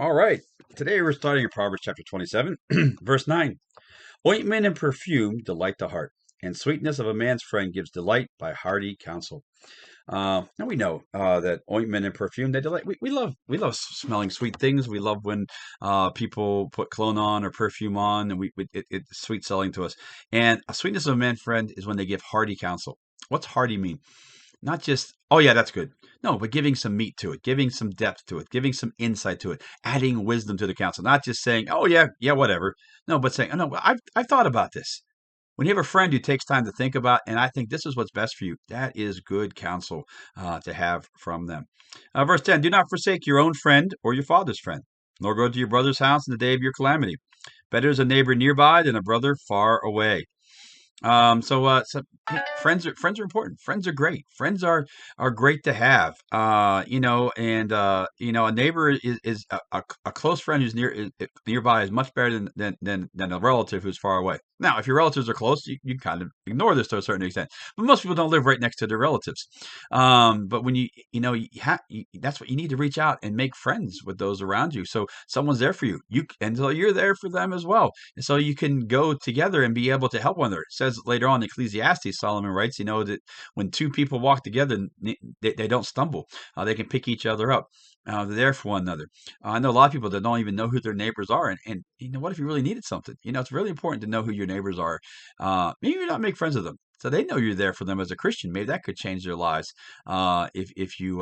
All right. Today we're starting in Proverbs chapter 27, verse 9. Ointment and perfume delight the heart, and sweetness of a man's friend gives delight by hearty counsel. And we know that ointment and perfume they delight. We love smelling sweet things. We love when people put cologne on or perfume on, and it's sweet selling to us. And a sweetness of a man's friend is when they give hearty counsel. What's hearty mean? Not just, oh yeah, that's good. No, but giving some meat to it, giving some depth to it, giving some insight to it, adding wisdom to the counsel. Not just saying, oh yeah, yeah, whatever. No, but saying, oh no, I've thought about this. When you have a friend who takes time to think about, and I think this is what's best for you, that is good counsel to have from them. Verse 10, do not forsake your own friend or your father's friend, nor go to your brother's house in the day of your calamity. Better is a neighbor nearby than a brother far away. So hey, friends are important. Friends are great. Friends are great to have. A neighbor is a close friend who's nearby is much better than a relative who's far away. Now, if your relatives are close, you kind of ignore this to a certain extent. But most people don't live right next to their relatives. But when that's what you need to reach out and make friends with those around you. So someone's there for you. And so you're there for them as well. And so you can go together and be able to help one another. It says later on in Ecclesiastes, Solomon writes, that when two people walk together, they don't stumble. They can pick each other up. They're there for one another. I know a lot of people that don't even know who their neighbors are. And what if you really needed something? It's really important to know who your neighbors are. Maybe not make friends with them. So they know you're there for them as a Christian. Maybe that could change their lives. If you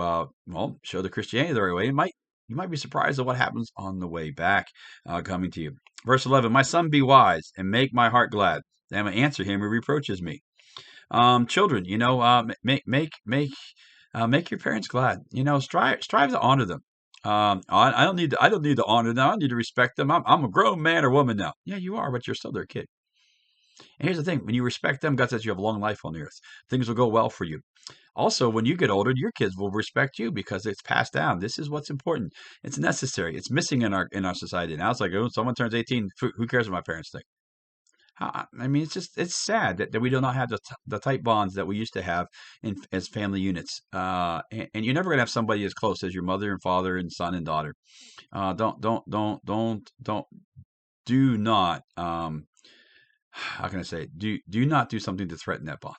show the Christianity the right way, you might be surprised at what happens on the way back coming to you. Verse 11, my son, be wise and make my heart glad. Then I answer him who reproaches me. Children, make your parents glad. Strive to honor them. I don't need to honor them. I need to respect them. I'm a grown man or woman now. Yeah, you are, but you're still their kid. And here's the thing: when you respect them, God says you have a long life on the earth. Things will go well for you. Also, when you get older, your kids will respect you because it's passed down. This is what's important. It's necessary. It's missing in our society now. It's like, oh, someone turns 18. Who cares what my parents think? I mean, it's sad that we do not have the tight bonds that we used to have as family units. And you're never gonna have somebody as close as your mother and father and son and daughter. Don't do not. How can I say? Do not do something to threaten that bond.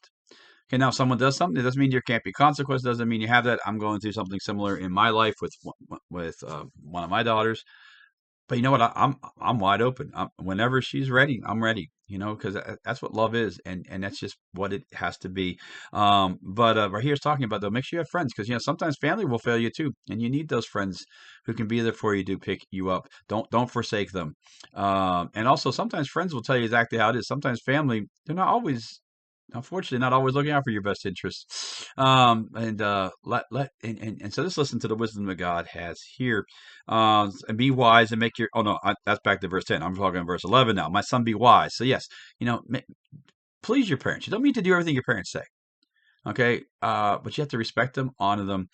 Okay, now if someone does something, it doesn't mean there can't be consequence. Doesn't mean you have that. I'm going through something similar in my life with one of my daughters. But you know what? I'm wide open. Whenever she's ready, I'm ready. Because that's what love is, and that's just what it has to be. But right here is talking about though. Make sure you have friends, because sometimes family will fail you too, and you need those friends who can be there for you to pick you up. Don't forsake them. And also sometimes friends will tell you exactly how it is. Sometimes family, they're not always. Unfortunately, not always looking out for your best interests. And so just listen to the wisdom that God has here. And be wise and make your. Oh no, that's back to verse 10. I'm talking verse 11 now. My son, be wise. So yes, please your parents. You don't mean to do everything your parents say. Okay, but you have to respect them, honor them,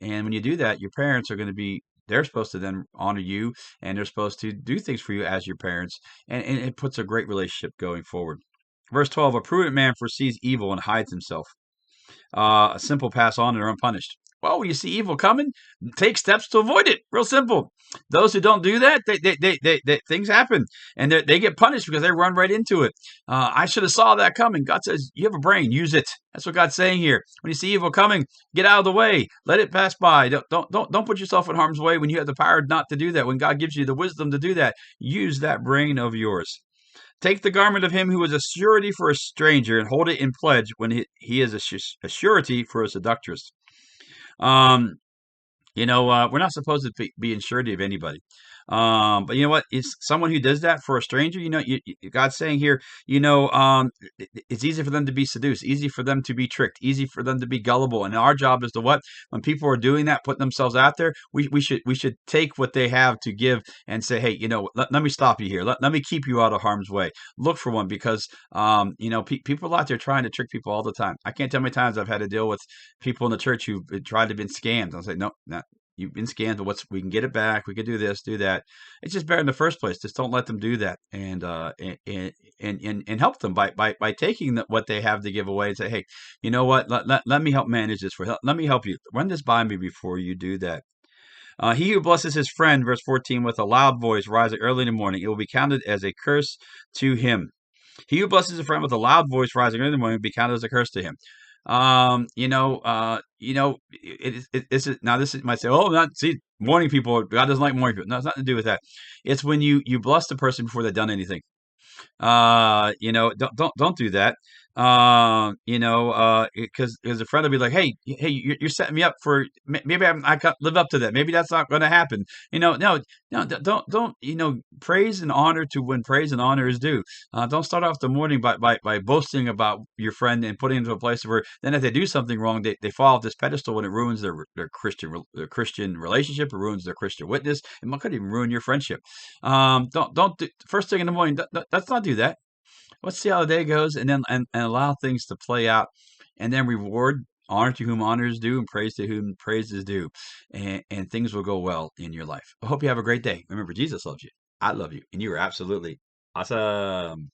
and when you do that, your parents are going to be. They're supposed to then honor you, and they're supposed to do things for you as your parents, and it puts a great relationship going forward. Verse 12, a prudent man foresees evil and hides himself. A simple pass on and are unpunished. Well, when you see evil coming, take steps to avoid it. Real simple. Those who don't do that, things happen, and they get punished because they run right into it. I should have saw that coming. God says, you have a brain, use it. That's what God's saying here. When you see evil coming, get out of the way. Let it pass by. Don't put yourself in harm's way when you have the power not to do that. When God gives you the wisdom to do that, use that brain of yours. Take the garment of him who is a surety for a stranger and hold it in pledge when he is a surety for a seductress. We're not supposed to be in surety of anybody. But you know what? It's someone who does that for a stranger. God's saying here, it's easy for them to be seduced, easy for them to be tricked, easy for them to be gullible. And our job is to what? When people are doing that, putting themselves out there, we should take what they have to give and say, hey, let me stop you here. Let me keep you out of harm's way. Look for one because, people out there trying to trick people all the time. I can't tell how many times I've had to deal with people in the church who tried to be scammed. I'll say, no, you've been scammed, but we can get it back. We can do this, do that. It's just better in the first place. Just don't let them do that, and help them by taking what they have to give away and say, hey, you know what? Let me help manage this let me help you. Run this by me before you do that. He who blesses his friend, verse 14, with a loud voice rising early in the morning, it will be counted as a curse to him. He who blesses a friend with a loud voice rising early in the morning will be counted as a curse to him. This is now. This is might say, oh, not see morning people. God doesn't like morning people. No, it's nothing to do with that. It's when you bless the person before they've done anything. Don't do that. Because a friend will be like, hey, you're setting me up for maybe I can't live up to that. Maybe that's not going to happen. No, don't. Praise and honor to when praise and honor is due. Don't start off the morning by boasting about your friend and putting into a place where then if they do something wrong, they fall off this pedestal and it ruins their Christian relationship, it ruins their Christian witness, and could even ruin your friendship. Don't do, first thing in the morning. Let's not do that. Let's see how the day goes, and then and allow things to play out, and then reward honor to whom honor is due, and praise to whom praise is due, and things will go well in your life. I hope you have a great day. Remember, Jesus loves you. I love you, and you are absolutely awesome.